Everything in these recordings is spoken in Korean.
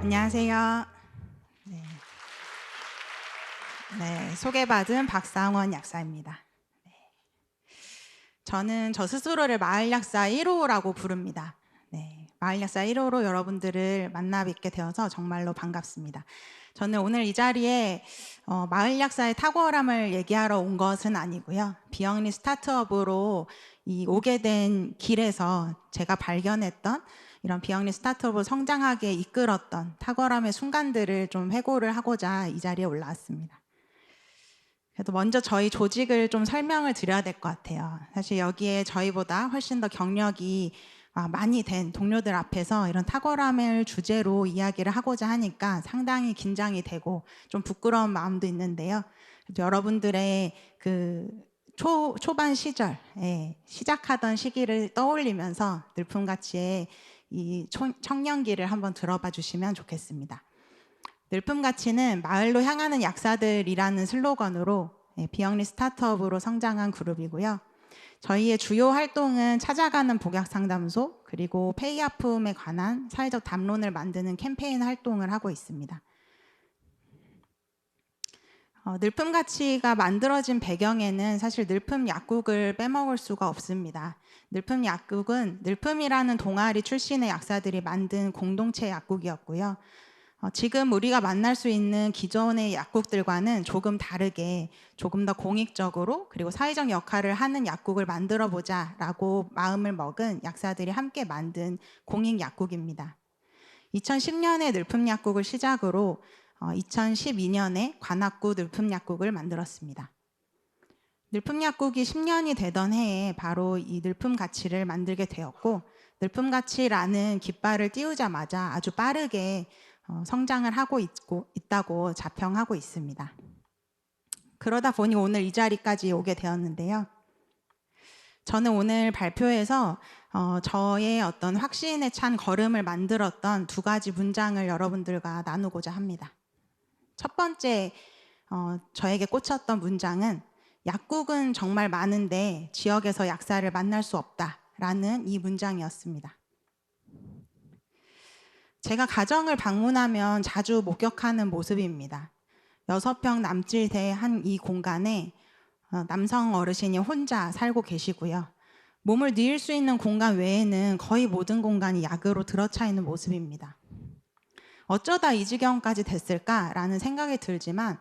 안녕하세요. 소개받은 박상원 약사입니다. 저는 저 스스로를 마을 약사 1호라고 부릅니다. 마을 약사 1호로 여러분들을 만나 뵙게 되어서 정말로 반갑습니다. 저는 오늘 이 자리에 마을 약사의 탁월함을 얘기하러 온 것은 아니고요. 비영리 스타트업으로 오게 된 길에서 제가 발견했던 이런 비영리 스타트업을 성장하게 이끌었던 탁월함의 순간들을 좀 회고를 하고자 이 자리에 올라왔습니다. 그래도 먼저 저희 조직을 좀 설명을 드려야 될 것 같아요. 사실 여기에 저희보다 훨씬 더 경력이 많이 된 동료들 앞에서 이런 탁월함을 주제로 이야기를 하고자 하니까 상당히 긴장이 되고 좀 부끄러운 마음도 있는데요. 여러분들의 그 초반 시절, 시작하던 시기를 떠올리면서 늘품가치의 이 청년기를 한번 들어봐 주시면 좋겠습니다. 늘품가치는 마을로 향하는 약사들이라는 슬로건으로 비영리 스타트업으로 성장한 그룹이고요. 저희의 주요 활동은 찾아가는 복약상담소 그리고 폐의아픔에 관한 사회적 담론을 만드는 캠페인 활동을 하고 있습니다. 늘품가치가 만들어진 배경에는 사실 늘품 약국을 빼먹을 수가 없습니다. 늘품 약국은 늘품이라는 동아리 출신의 약사들이 만든 공동체 약국이었고요. 지금 우리가 만날 수 있는 기존의 약국들과는 조금 다르게 조금 더 공익적으로 그리고 사회적 역할을 하는 약국을 만들어 보자라고 마음을 먹은 약사들이 함께 만든 공익 약국입니다. 2010년에 늘품 약국을 시작으로 2012년에 관악구 늘품 약국을 만들었습니다. 늘품 약국이 10년이 되던 해에 바로 이 늘품 가치를 만들게 되었고, 늘품 가치라는 깃발을 띄우자마자 아주 빠르게 성장을 하고 있다고 자평하고 있습니다. 그러다 보니 오늘 이 자리까지 오게 되었는데요. 저는 오늘 발표에서 저의 어떤 확신에 찬 걸음을 만들었던 두 가지 문장을 여러분들과 나누고자 합니다. 첫 번째 저에게 꽂혔던 문장은 약국은 정말 많은데 지역에서 약사를 만날 수 없다라는 이 문장이었습니다. 제가 가정을 방문하면 자주 목격하는 모습입니다. 6평 남짓의 한 이 공간에 남성 어르신이 혼자 살고 계시고요. 몸을 뉘을 수 있는 공간 외에는 거의 모든 공간이 약으로 들어차 있는 모습입니다. 어쩌다 이 지경까지 됐을까라는 생각이 들지만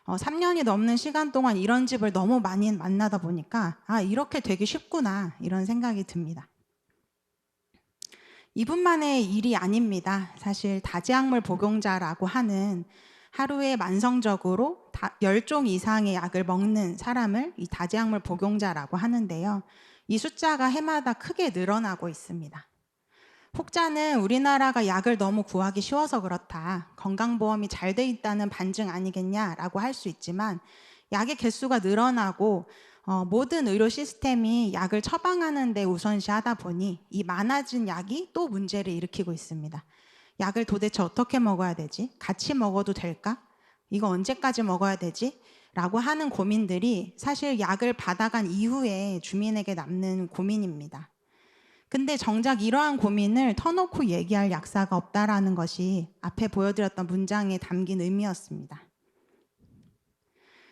3년이 넘는 시간 동안 이런 집을 너무 많이 만나다 보니까 이렇게 되기 쉽구나 이런 생각이 듭니다. 이분만의 일이 아닙니다. 사실 다지약물 복용자라고 하는 하루에 만성적으로 10종 이상의 약을 먹는 사람을 이 다지약물 복용자라고 하는데요. 이 숫자가 해마다 크게 늘어나고 있습니다. 혹자는 우리나라가 약을 너무 구하기 쉬워서 그렇다. 건강보험이 잘 돼 있다는 반증 아니겠냐라고 할 수 있지만 약의 개수가 늘어나고 모든 의료 시스템이 약을 처방하는 데 우선시하다 보니 이 많아진 약이 또 문제를 일으키고 있습니다. 약을 도대체 어떻게 먹어야 되지? 같이 먹어도 될까? 이거 언제까지 먹어야 되지? 라고 하는 고민들이 사실 약을 받아간 이후에 주민에게 남는 고민입니다. 근데 정작 이러한 고민을 터놓고 얘기할 약사가 없다라는 것이 앞에 보여드렸던 문장에 담긴 의미였습니다.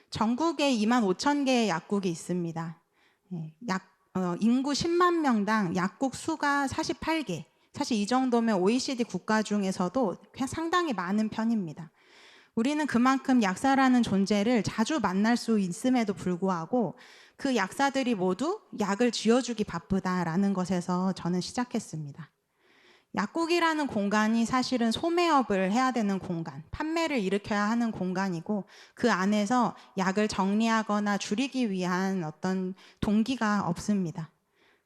전국에 25,000개의 약국이 있습니다. 인구 10만 명당 약국 수가 48개. 사실 이 정도면 OECD 국가 중에서도 상당히 많은 편입니다. 우리는 그만큼 약사라는 존재를 자주 만날 수 있음에도 불구하고 그 약사들이 모두 약을 쥐어주기 바쁘다라는 것에서 저는 시작했습니다. 약국이라는 공간이 사실은 소매업을 해야 되는 공간, 판매를 일으켜야 하는 공간이고 그 안에서 약을 정리하거나 줄이기 위한 어떤 동기가 없습니다.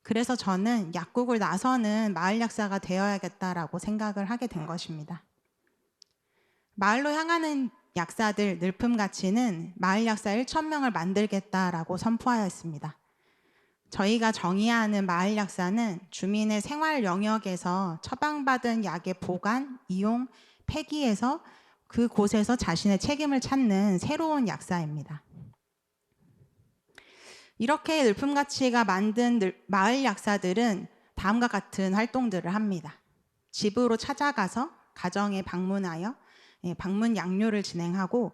그래서 저는 약국을 나서는 마을 약사가 되어야겠다라고 생각을 하게 된 것입니다. 마을로 향하는 약사들 늘품가치는 마을 약사 1,000명을 만들겠다라고 선포하였습니다. 저희가 정의하는 마을 약사는 주민의 생활 영역에서 처방받은 약의 보관, 이용, 폐기에서 그곳에서 자신의 책임을 찾는 새로운 약사입니다. 이렇게 늘품가치가 만든 마을 약사들은 다음과 같은 활동들을 합니다. 집으로 찾아가서 가정에 방문하여 방문 양료를 진행하고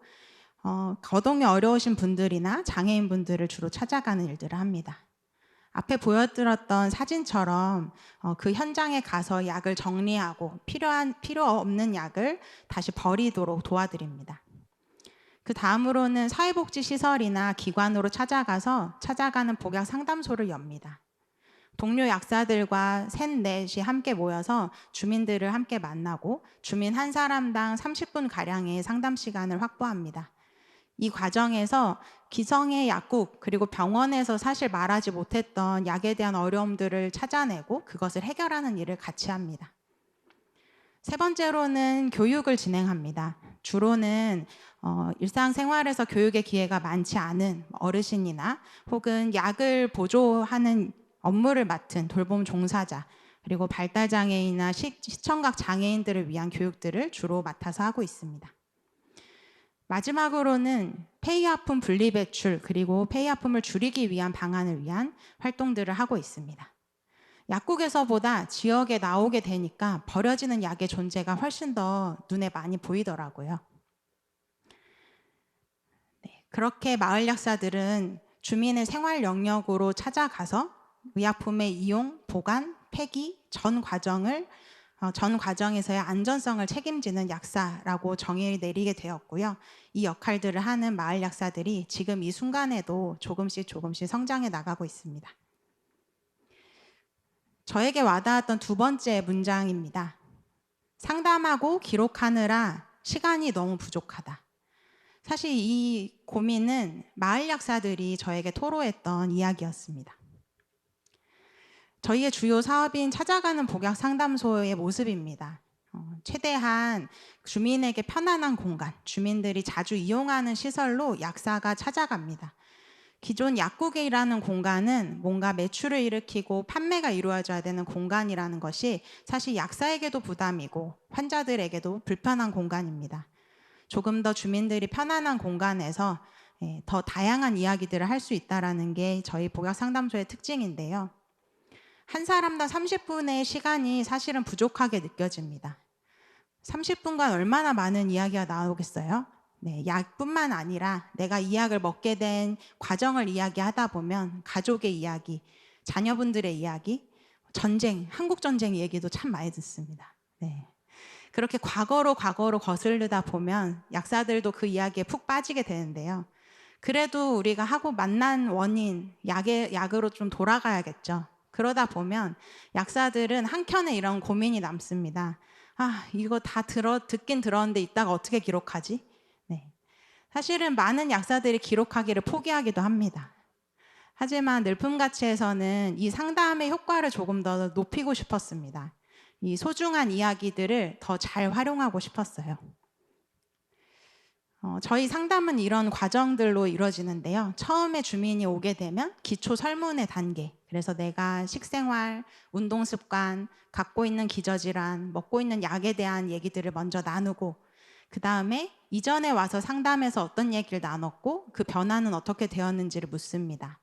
거동이 어려우신 분들이나 장애인 분들을 주로 찾아가는 일들을 합니다. 앞에 보여드렸던 사진처럼 그 현장에 가서 약을 정리하고 필요 없는 약을 다시 버리도록 도와드립니다. 그 다음으로는 사회복지시설이나 기관으로 찾아가는 복약 상담소를 엽니다. 동료 약사들과 셋, 넷이 함께 모여서 주민들을 함께 만나고 주민 한 사람당 30분가량의 상담 시간을 확보합니다. 이 과정에서 기성의 약국 그리고 병원에서 사실 말하지 못했던 약에 대한 어려움들을 찾아내고 그것을 해결하는 일을 같이 합니다. 세 번째로는 교육을 진행합니다. 주로는 일상생활에서 교육의 기회가 많지 않은 어르신이나 혹은 약을 보조하는 업무를 맡은 돌봄 종사자 그리고 발달장애인이나 시청각 장애인들을 위한 교육들을 주로 맡아서 하고 있습니다. 마지막으로는 폐의하품 분리배출 그리고 폐의하품을 줄이기 위한 방안을 위한 활동들을 하고 있습니다. 약국에서보다 지역에 나오게 되니까 버려지는 약의 존재가 훨씬 더 눈에 많이 보이더라고요. 그렇게 마을 약사들은 주민의 생활 영역으로 찾아가서 의약품의 이용, 보관, 폐기 전 과정에서의 안전성을 책임지는 약사라고 정의를 내리게 되었고요. 이 역할들을 하는 마을 약사들이 지금 이 순간에도 조금씩 성장해 나가고 있습니다. 저에게 와닿았던 두 번째 문장입니다. 상담하고 기록하느라 시간이 너무 부족하다. 사실 이 고민은 마을 약사들이 저에게 토로했던 이야기였습니다. 저희의 주요 사업인 찾아가는 복약 상담소의 모습입니다. 최대한 주민에게 편안한 공간, 주민들이 자주 이용하는 시설로 약사가 찾아갑니다. 기존 약국이라는 공간은 뭔가 매출을 일으키고 판매가 이루어져야 되는 공간이라는 것이 사실 약사에게도 부담이고 환자들에게도 불편한 공간입니다. 조금 더 주민들이 편안한 공간에서 더 다양한 이야기들을 할 수 있다는 게 저희 복약상담소의 특징인데요. 한 사람당 30분의 시간이 사실은 부족하게 느껴집니다. 30분간 얼마나 많은 이야기가 나오겠어요? 약뿐만 아니라 내가 이 약을 먹게 된 과정을 이야기하다 보면 가족의 이야기, 자녀분들의 이야기, 전쟁, 한국전쟁 얘기도 참 많이 듣습니다. 그렇게 과거로 거슬르다 보면 약사들도 그 이야기에 푹 빠지게 되는데요. 그래도 우리가 하고 만난 원인, 약으로 좀 돌아가야겠죠. 그러다 보면 약사들은 한켠에 이런 고민이 남습니다. 이거 다 듣긴 들었는데 이따가 어떻게 기록하지? 사실은 많은 약사들이 기록하기를 포기하기도 합니다. 하지만 늘품가치에서는 이 상담의 효과를 조금 더 높이고 싶었습니다. 이 소중한 이야기들을 더 잘 활용하고 싶었어요. 저희 상담은 이런 과정들로 이루어지는데요. 처음에 주민이 오게 되면 기초 설문의 단계, 그래서 내가 식생활, 운동습관, 갖고 있는 기저질환, 먹고 있는 약에 대한 얘기들을 먼저 나누고 그 다음에 이전에 와서 상담에서 어떤 얘기를 나눴고 그 변화는 어떻게 되었는지를 묻습니다.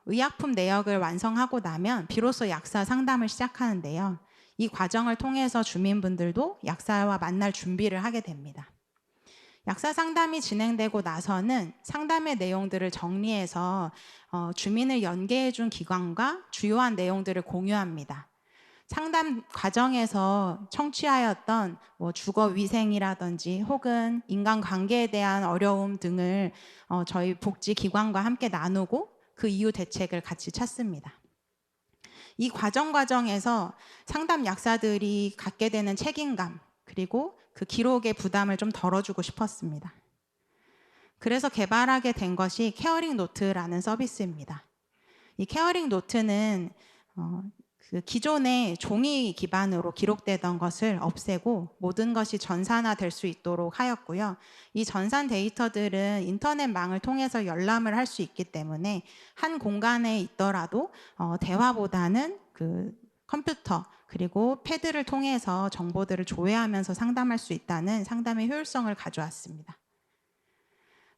의약품 내역을 완성하고 나면 비로소 약사 상담을 시작하는데요. 이 과정을 통해서 주민분들도 약사와 만날 준비를 하게 됩니다. 약사 상담이 진행되고 나서는 상담의 내용들을 정리해서 주민을 연계해 준 기관과 주요한 내용들을 공유합니다. 상담 과정에서 청취하였던 주거 위생이라든지 혹은 인간관계에 대한 어려움 등을 저희 복지기관과 함께 나누고 그 이후 대책을 같이 찾습니다. 이 과정에서 상담 약사들이 갖게 되는 책임감 그리고 그 기록의 부담을 좀 덜어주고 싶었습니다. 그래서 개발하게 된 것이 케어링 노트라는 서비스입니다. 이 케어링 노트는 그 기존의 종이 기반으로 기록되던 것을 없애고 모든 것이 전산화될 수 있도록 하였고요. 이 전산 데이터들은 인터넷망을 통해서 열람을 할 수 있기 때문에 한 공간에 있더라도 대화보다는 그 컴퓨터 그리고 패드를 통해서 정보들을 조회하면서 상담할 수 있다는 상담의 효율성을 가져왔습니다.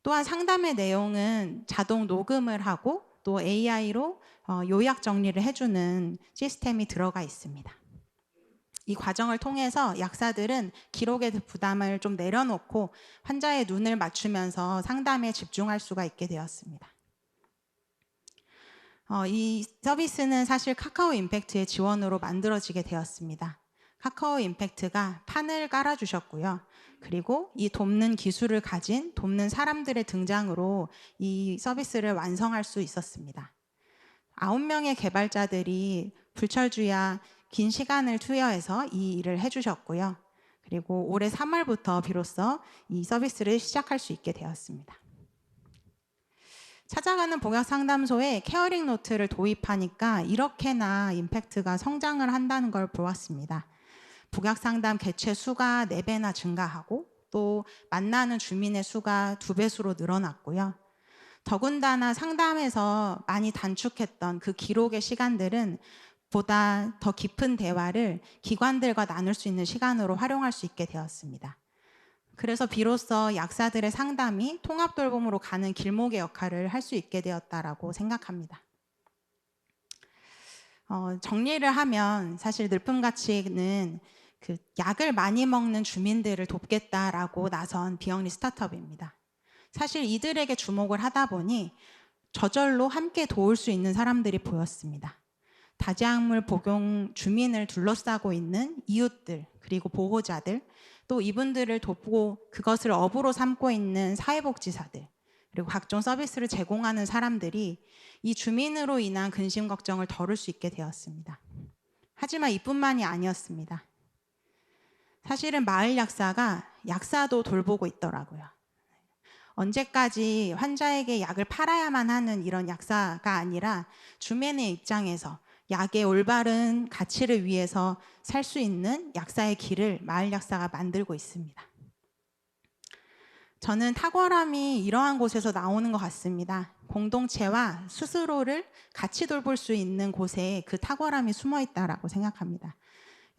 또한 상담의 내용은 자동 녹음을 하고 또 AI로 요약 정리를 해주는 시스템이 들어가 있습니다. 이 과정을 통해서 약사들은 기록의 부담을 좀 내려놓고 환자의 눈을 맞추면서 상담에 집중할 수가 있게 되었습니다. 이 서비스는 사실 카카오 임팩트의 지원으로 만들어지게 되었습니다. 카카오 임팩트가 판을 깔아주셨고요. 그리고 이 돕는 기술을 가진 돕는 사람들의 등장으로 이 서비스를 완성할 수 있었습니다. 9명의 개발자들이 불철주야 긴 시간을 투여해서 이 일을 해주셨고요. 그리고 올해 3월부터 비로소 이 서비스를 시작할 수 있게 되었습니다. 찾아가는 복약상담소에 케어링 노트를 도입하니까 이렇게나 임팩트가 성장을 한다는 걸 보았습니다. 복약상담 개최 수가 4배나 증가하고 또 만나는 주민의 수가 2배수로 늘어났고요. 더군다나 상담에서 많이 단축했던 그 기록의 시간들은 보다 더 깊은 대화를 기관들과 나눌 수 있는 시간으로 활용할 수 있게 되었습니다. 그래서 비로소 약사들의 상담이 통합돌봄으로 가는 길목의 역할을 할 수 있게 되었다라고 생각합니다. 정리를 하면 사실 늘품가치는 그 약을 많이 먹는 주민들을 돕겠다라고 나선 비영리 스타트업입니다. 사실 이들에게 주목을 하다 보니 저절로 함께 도울 수 있는 사람들이 보였습니다. 다지약물 복용 주민을 둘러싸고 있는 이웃들, 그리고 보호자들, 또 이분들을 돕고 그것을 업으로 삼고 있는 사회복지사들, 그리고 각종 서비스를 제공하는 사람들이 이 주민으로 인한 근심 걱정을 덜을 수 있게 되었습니다. 하지만 이뿐만이 아니었습니다. 사실은 마을 약사가 약사도 돌보고 있더라고요. 언제까지 환자에게 약을 팔아야만 하는 이런 약사가 아니라 주민의 입장에서 약의 올바른 가치를 위해서 살 수 있는 약사의 길을 마을 약사가 만들고 있습니다. 저는 탁월함이 이러한 곳에서 나오는 것 같습니다. 공동체와 스스로를 같이 돌볼 수 있는 곳에 그 탁월함이 숨어 있다고 생각합니다.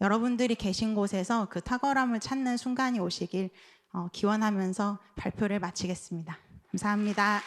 여러분들이 계신 곳에서 그 탁월함을 찾는 순간이 오시길 기원하면서 발표를 마치겠습니다. 감사합니다.